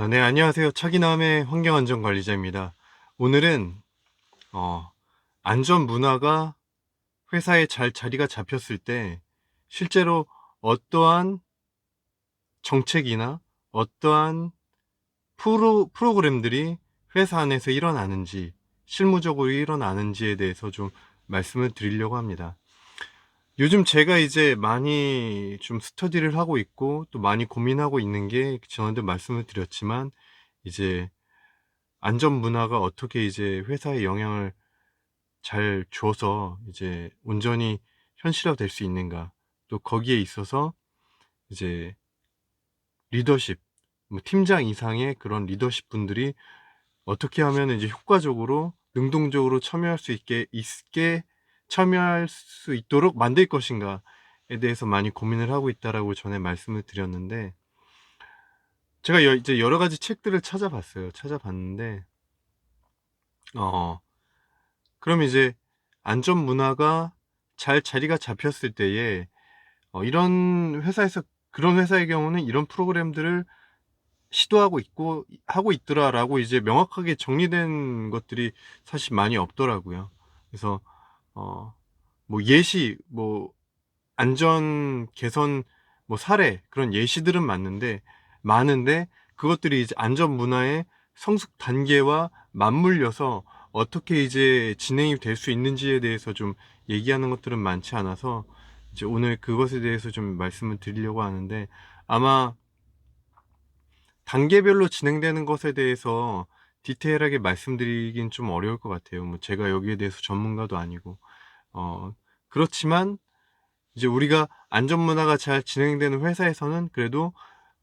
네, 안녕하세요. 차기남의 환경안전관리자입니다. 오늘은 안전 문화가 회사에 잘 자리가 잡혔을 때 실제로 어떠한 정책이나 어떠한 프로그램들이 회사 안에서 일어나는지, 실무적으로 일어나는지에 대해서 좀 말씀을 드리려고 합니다. 요즘 제가 이제 많이 좀 스터디를 하고 있고 또 많이 고민하고 있는 게, 전에도 말씀을 드렸지만, 이제 안전 문화가 어떻게 이제 회사에 영향을 잘 줘서 이제 온전히 현실화될 수 있는가, 또 거기에 있어서 이제 리더십, 뭐 팀장 이상의 그런 리더십 분들이 어떻게 하면 이제 효과적으로 능동적으로 참여할 수 있도록 만들 것인가에 대해서 많이 고민을 하고 있다라고 전에 말씀을 드렸는데, 제가 이제 여러 가지 책들을 찾아봤는데, 어 그럼 이제 안전 문화가 잘 자리가 잡혔을 때에, 그런 회사의 경우는 이런 프로그램들을 시도하고 있고 하고 있더라라고 이제 명확하게 정리된 것들이 사실 많이 없더라고요. 그래서 어 뭐 안전 개선 사례, 그런 예시들은 많은데 그것들이 이제 안전 문화의 성숙 단계와 맞물려서 어떻게 이제 진행이 될 수 있는지에 대해서 좀 얘기하는 것들은 많지 않아서, 이제 오늘 그것에 대해서 좀 말씀을 드리려고 하는데, 아마 단계별로 진행되는 것에 대해서 디테일하게 말씀드리긴 좀 어려울 것 같아요. 제가 여기에 대해서 전문가도 아니고. 그렇지만 이제 우리가 안전 문화가 잘 진행되는 회사에서는 그래도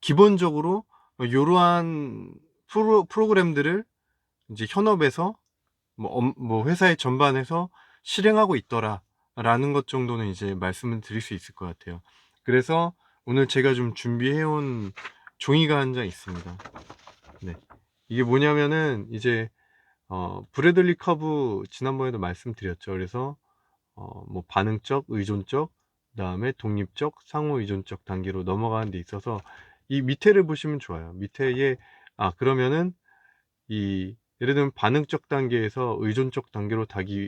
기본적으로 이러한 프로그램들을 이제 현업에서 회사의 전반에서 실행하고 있더라라는 것 정도는 이제 말씀을 드릴 수 있을 것 같아요. 그래서 오늘 제가 좀 준비해온 종이가 한 장 있습니다. 네. 이게 뭐냐면은 이제 브래들리 커브, 지난번에도 말씀드렸죠. 그래서 반응적, 의존적, 그다음에 독립적, 상호 의존적 단계로 넘어가는 데 있어서 이 밑에를 보시면 좋아요. 밑에에 그러면은 이 예를 들면 반응적 단계에서 의존적 단계로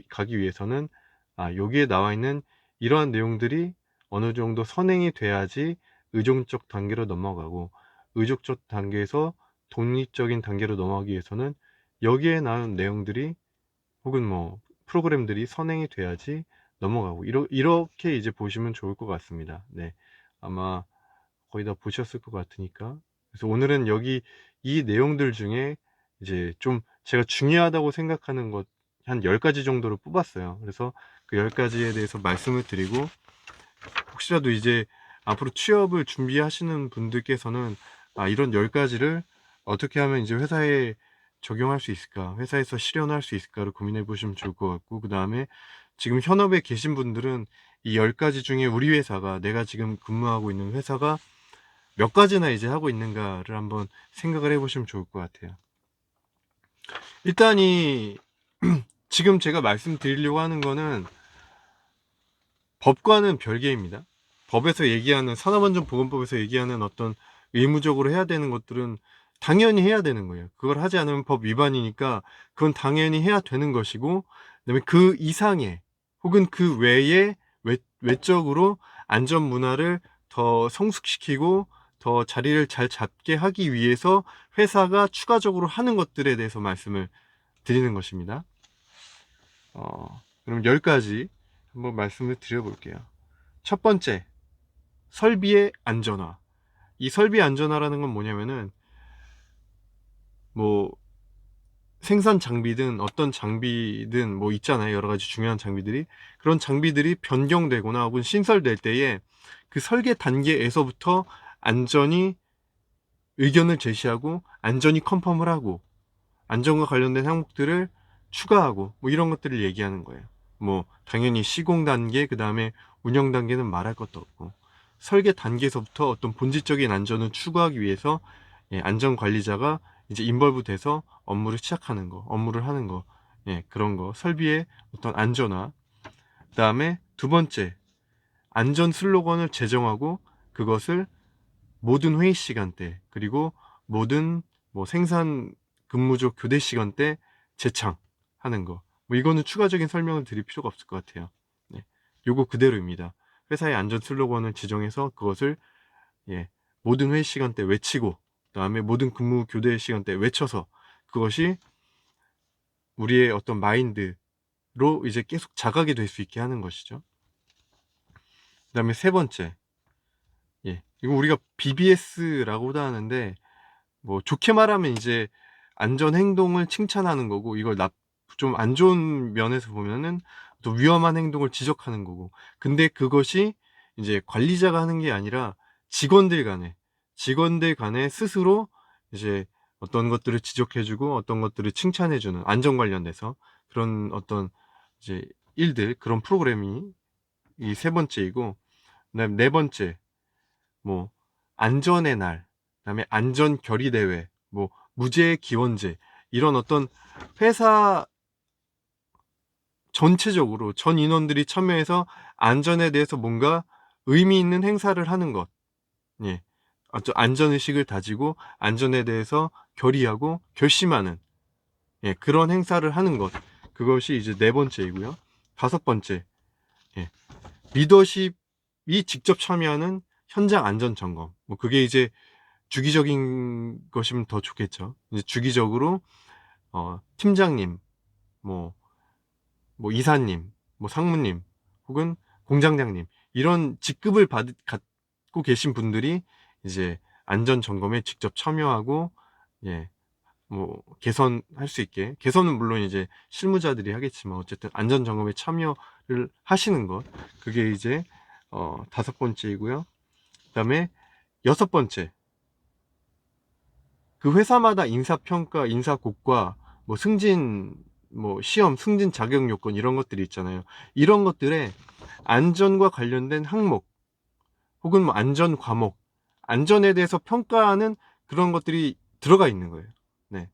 가기 위해서는 여기에 나와 있는 이러한 내용들이 어느 정도 선행이 돼야지 의존적 단계로 넘어가고, 의존적 단계에서 독립적인 단계로 넘어가기 위해서는 여기에 나온 내용들이 혹은 프로그램들이 선행이 돼야지 넘어가고, 이렇게 이제 보시면 좋을 것 같습니다. 네. 아마 거의 다 보셨을 것 같으니까. 그래서 오늘은 여기 이 내용들 중에 이제 좀 제가 중요하다고 생각하는 것 한 10가지 정도를 뽑았어요. 그래서 그 10가지에 대해서 말씀을 드리고, 혹시라도 이제 앞으로 취업을 준비하시는 분들께서는 이런 10가지를 어떻게 하면 이제 회사에 적용할 수 있을까, 회사에서 실현할 수 있을까를 고민해 보시면 좋을 것 같고, 그 다음에 지금 현업에 계신 분들은 이 10가지 중에 우리 회사가, 내가 지금 근무하고 있는 회사가 몇 가지나 이제 하고 있는가를 한번 생각을 해보시면 좋을 것 같아요. 일단 지금 제가 말씀드리려고 하는 거는 법과는 별개입니다. 법에서 얘기하는, 산업안전보건법에서 얘기하는 어떤 의무적으로 해야 되는 것들은 당연히 해야 되는 거예요. 그걸 하지 않으면 법 위반이니까 그건 당연히 해야 되는 것이고, 그다음에 그 이상의 혹은 그 외에 외적으로 안전 문화를 더 성숙시키고 더 자리를 잘 잡게 하기 위해서 회사가 추가적으로 하는 것들에 대해서 말씀을 드리는 것입니다. 그럼 10가지 한번 말씀을 드려볼게요. 첫 번째, 설비의 안전화. 이 설비 안전화라는 건 뭐냐면은, 뭐 생산 장비든 어떤 장비든 있잖아요. 여러 가지 중요한 장비들이. 그런 장비들이 변경되거나 혹은 신설될 때에 그 설계 단계에서부터 안전이 의견을 제시하고 안전이 컨펌을 하고 안전과 관련된 항목들을 추가하고 이런 것들을 얘기하는 거예요. 당연히 시공 단계, 그 다음에 운영 단계는 말할 것도 없고, 설계 단계에서부터 어떤 본질적인 안전을 추구하기 위해서 안전 관리자가 이제 인벌브 돼서 업무를 하는 거, 그런 거, 설비의 어떤 안전화. 그 다음에 두 번째, 안전 슬로건을 제정하고 그것을 모든 회의 시간대, 그리고 모든 뭐 생산 근무조 교대 시간대 재창하는 거. 뭐 이거는 추가적인 설명을 드릴 필요가 없을 것 같아요. 네. 요거 그대로입니다. 회사의 안전 슬로건을 지정해서 그것을 모든 회의 시간대 외치고, 그다음에 모든 근무 교대 시간대 외쳐서 그것이 우리의 어떤 마인드로 이제 계속 자각이 될 수 있게 하는 것이죠. 그다음에 세 번째, 이거 우리가 BBS라고도 하는데, 뭐 좋게 말하면 이제 안전 행동을 칭찬하는 거고, 이걸 좀 안 좋은 면에서 보면은 또 위험한 행동을 지적하는 거고. 근데 그것이 이제 관리자가 하는 게 아니라 직원들 간에 스스로 이제 어떤 것들을 지적해주고 어떤 것들을 칭찬해주는, 안전 관련돼서 그런 어떤 이제 일들, 그런 프로그램이 이 세 번째이고, 그다음에 네 번째, 뭐 안전의 날, 그다음에 안전 결의 대회, 뭐 무죄 기원제, 이런 어떤 회사 전체적으로 전 인원들이 참여해서 안전에 대해서 뭔가 의미 있는 행사를 하는 것. 안전의식을 다지고 안전에 대해서 결의하고 결심하는, 그런 행사를 하는 것. 그것이 이제 네 번째이고요. 다섯 번째, 리더십이 직접 참여하는 현장 안전 점검. 뭐 그게 이제 주기적인 것이면 더 좋겠죠. 이제 주기적으로 팀장님, 뭐, 뭐 이사님, 뭐 상무님, 혹은 공장장님, 이런 직급을 갖고 계신 분들이 이제 안전 점검에 직접 참여하고, 뭐 개선할 수 있게, 개선은 물론 이제 실무자들이 하겠지만 어쨌든 안전 점검에 참여를 하시는 것, 그게 이제 다섯 번째이고요. 그다음에 여섯 번째, 그 회사마다 인사평가, 인사고과, 뭐 승진, 뭐 시험, 승진 자격 요건, 이런 것들이 있잖아요. 이런 것들에 안전과 관련된 항목, 혹은 뭐 안전 과목, 안전에 대해서 평가하는 그런 것들이 들어가 있는 거예요. 네.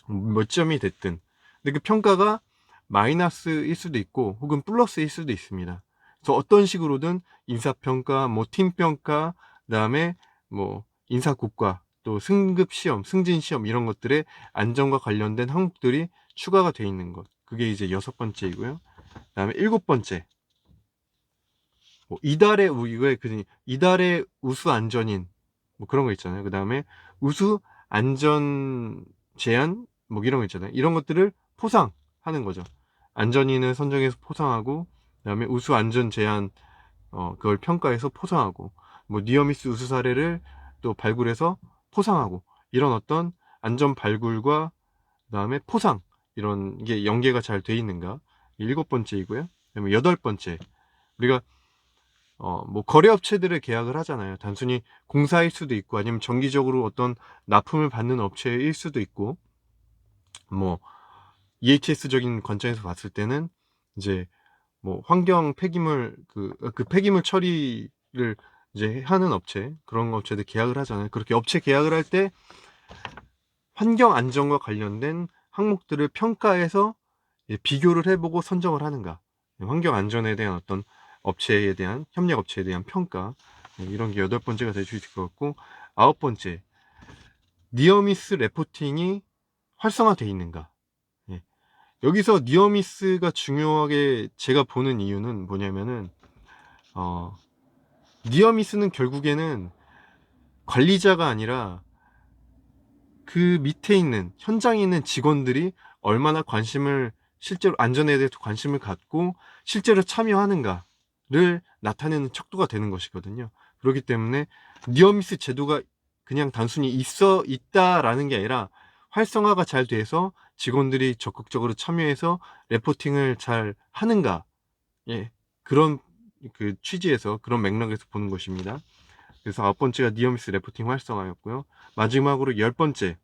몇 점이 됐든. 근데 그 평가가 마이너스일 수도 있고, 혹은 플러스일 수도 있습니다. 그래서 어떤 식으로든 인사평가, 뭐 팀평가, 그다음에 뭐 인사고과, 또 승급시험, 승진시험, 이런 것들의 안전과 관련된 항목들이 추가가 돼 있는 것. 그게 이제 여섯 번째이고요. 그다음에 일곱 번째, 뭐 이달의 우수 안전인, 뭐 그런 거 있잖아요. 그다음에 우수 안전 제안, 뭐 이런 거 있잖아요. 이런 것들을 포상하는 거죠. 안전인을 선정해서 포상하고, 그다음에 우수 안전 제안, 그걸 평가해서 포상하고, 뭐 니어미스 우수 사례를 또 발굴해서 포상하고, 이런 어떤 안전 발굴과 그다음에 포상, 이런 게 연계가 잘 돼 있는가. 일곱 번째이고요. 그다음에 여덟 번째, 우리가 뭐 거래업체들을 계약을 하잖아요. 단순히 공사일 수도 있고, 아니면 정기적으로 어떤 납품을 받는 업체일 수도 있고, 뭐 EHS적인 관점에서 봤을 때는 이제 뭐 환경 폐기물, 그 폐기물 처리를 이제 하는 업체, 그런 업체들 계약을 하잖아요. 그렇게 업체 계약을 할 때 환경 안전과 관련된 항목들을 평가해서 비교를 해보고 선정을 하는가. 환경 안전에 대한 어떤 업체에 대한, 협력 업체에 대한 평가, 이런 게 여덟 번째가 될 수 있을 것 같고, 아홉 번째, 니어미스 레포팅이 활성화되어 있는가. 예. 여기서 니어미스가 중요하게 제가 보는 이유는 뭐냐면은, 니어미스는 결국에는 관리자가 아니라 그 밑에 있는, 현장에 있는 직원들이 얼마나 실제로 안전에 대해서 관심을 갖고 실제로 참여하는가를 나타내는 척도가 되는 것이거든요. 그렇기 때문에 니어미스 제도가 그냥 단순히 있다라는 게 아니라 활성화가 잘 돼서 직원들이 적극적으로 참여해서 레포팅을 잘 하는가, 그런 그 취지에서, 그런 맥락에서 보는 것입니다. 그래서 아홉 번째가 니어미스 레포팅 활성화였고요. 마지막으로 열 번째,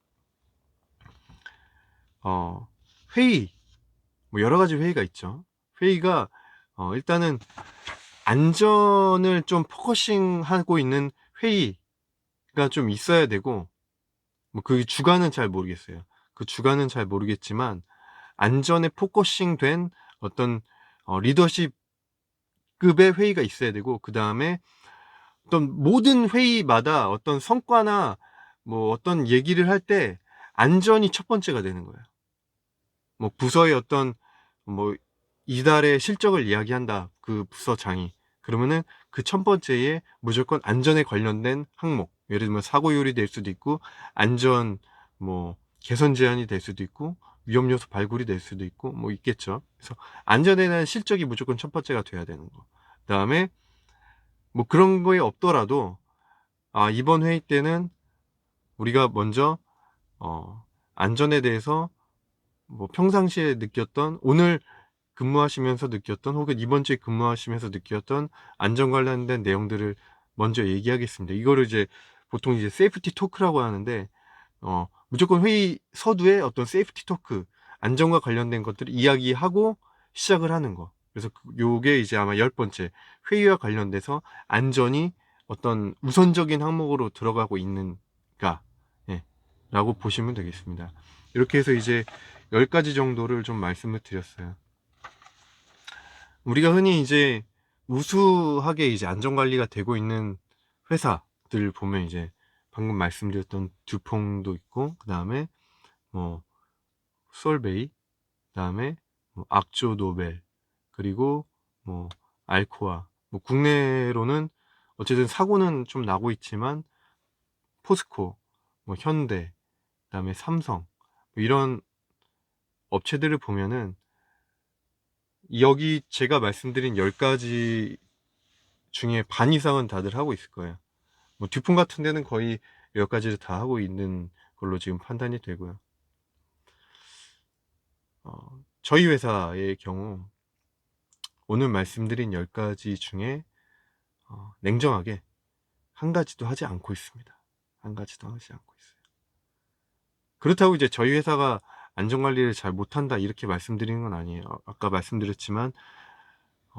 회의, 뭐 여러 가지 회의가 있죠. 회의가 일단은 안전을 좀 포커싱하고 있는 회의가 좀 있어야 되고, 뭐 그 주관은 잘 모르겠어요. 그 주관은 잘 모르겠지만 안전에 포커싱된 어떤 리더십급의 회의가 있어야 되고, 그 다음에 어떤 모든 회의마다 어떤 성과나 뭐 어떤 얘기를 할 때 안전이 첫 번째가 되는 거예요. 뭐 부서의 어떤 뭐 이달의 실적을 이야기한다, 그 부서장이. 그러면은 그 첫 번째에 무조건 안전에 관련된 항목, 예를 들면 사고율이 될 수도 있고, 안전 뭐 개선 제한이 될 수도 있고, 위험 요소 발굴이 될 수도 있고 뭐 있겠죠. 그래서 안전에 대한 실적이 무조건 첫 번째가 돼야 되는 거. 그다음에 뭐 그런 거에 없더라도 이번 회의 때는 우리가 먼저 안전에 대해서 뭐 평상시에 느꼈던, 오늘 근무하시면서 느꼈던, 혹은 이번 주에 근무하시면서 느꼈던 안전 관련된 내용들을 먼저 얘기하겠습니다. 이거를 이제 보통 이제 세이프티 토크라고 하는데, 무조건 회의 서두에 어떤 세이프티 토크, 안전과 관련된 것들을 이야기하고 시작을 하는 거. 그래서 요게 이제 아마 10번째, 회의와 관련돼서 안전이 어떤 우선적인 항목으로 들어가고 있는가, 예, 라고 보시면 되겠습니다. 이렇게 해서 이제 10가지 정도를 좀 말씀을 드렸어요. 우리가 흔히 이제 우수하게 이제 안전관리가 되고 있는 회사들 보면 이제 방금 말씀드렸던 듀퐁도 있고, 그 다음에 뭐 솔베이, 그 다음에 뭐 악조 노벨, 그리고 뭐 알코아, 뭐 국내로는 어쨌든 사고는 좀 나고 있지만 포스코, 뭐 현대, 그 다음에 삼성, 뭐 이런 업체들을 보면은 여기 제가 말씀드린 10가지 중에 반 이상은 다들 하고 있을 거예요. 뭐 듀폰 같은 데는 거의 10가지를 다 하고 있는 걸로 지금 판단이 되고요. 저희 회사의 경우 오늘 말씀드린 10가지 중에 냉정하게 한 가지도 하지 않고 있습니다. 한 가지도 하지 않고 있어요. 그렇다고 이제 저희 회사가 안전관리를 잘 못한다 이렇게 말씀드리는 건 아니에요. 아까 말씀드렸지만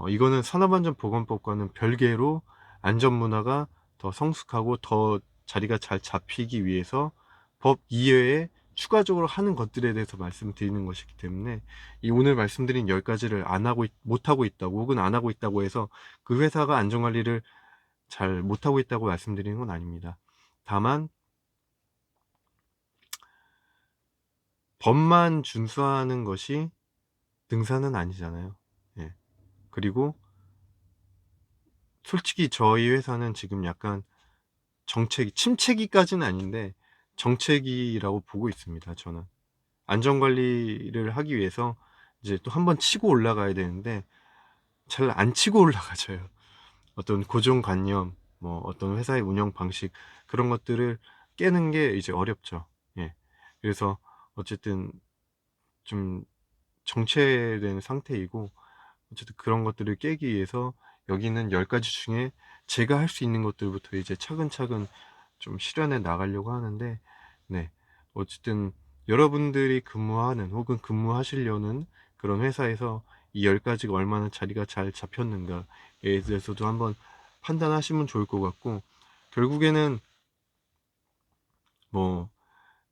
이거는 산업안전보건법과는 별개로 안전문화가 더 성숙하고 더 자리가 잘 잡히기 위해서 법 이외에 추가적으로 하는 것들에 대해서 말씀드리는 것이기 때문에, 이 오늘 말씀드린 10가지를 안 하고 못하고 있다고, 혹은 안 하고 있다고 해서 그 회사가 안전관리를 잘 못하고 있다고 말씀드리는 건 아닙니다. 다만 법만 준수하는 것이 능사는 아니잖아요. 예. 그리고 솔직히 저희 회사는 지금 약간 침체기까지는 아닌데 정체기라고 보고 있습니다. 저는 안전관리를 하기 위해서 이제 또 한번 치고 올라가야 되는데 잘 안 치고 올라가져요. 어떤 고정관념, 뭐 어떤 회사의 운영 방식, 그런 것들을 깨는 게 이제 어렵죠. 예. 그래서 어쨌든 좀 정체된 상태이고, 어쨌든 그런 것들을 깨기 위해서 여기는 10가지 중에 제가 할 수 있는 것들부터 이제 차근차근 좀 실현해 나가려고 하는데, 네, 어쨌든 여러분들이 근무하는 혹은 근무하시려는 그런 회사에서 이 10가지가 얼마나 자리가 잘 잡혔는가에 대해서도 한번 판단하시면 좋을 것 같고, 결국에는 뭐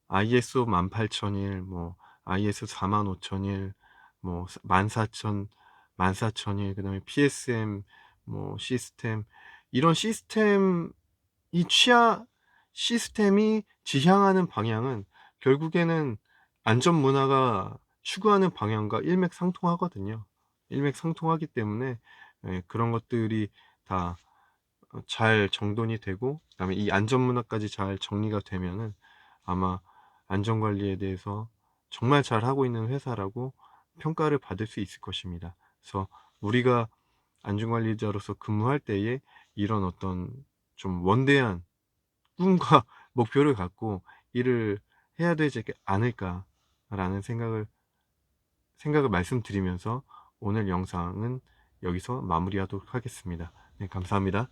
ISO 18001, 뭐 IS 45001, 뭐 14000일, 그다음에 PSM 뭐 시스템, 이런 시스템이 지향하는 방향은 결국에는 안전 문화가 추구하는 방향과 일맥상통하거든요. 일맥상통하기 때문에 그런 것들이 다 잘 정돈이 되고, 그다음에 이 안전 문화까지 잘 정리가 되면은 아마 안전 관리에 대해서 정말 잘 하고 있는 회사라고 평가를 받을 수 있을 것입니다. 그래서 우리가 안전관리자로서 근무할 때에 이런 어떤 좀 원대한 꿈과 목표를 갖고 일을 해야 되지 않을까라는 생각을 말씀드리면서 오늘 영상은 여기서 마무리하도록 하겠습니다. 네, 감사합니다.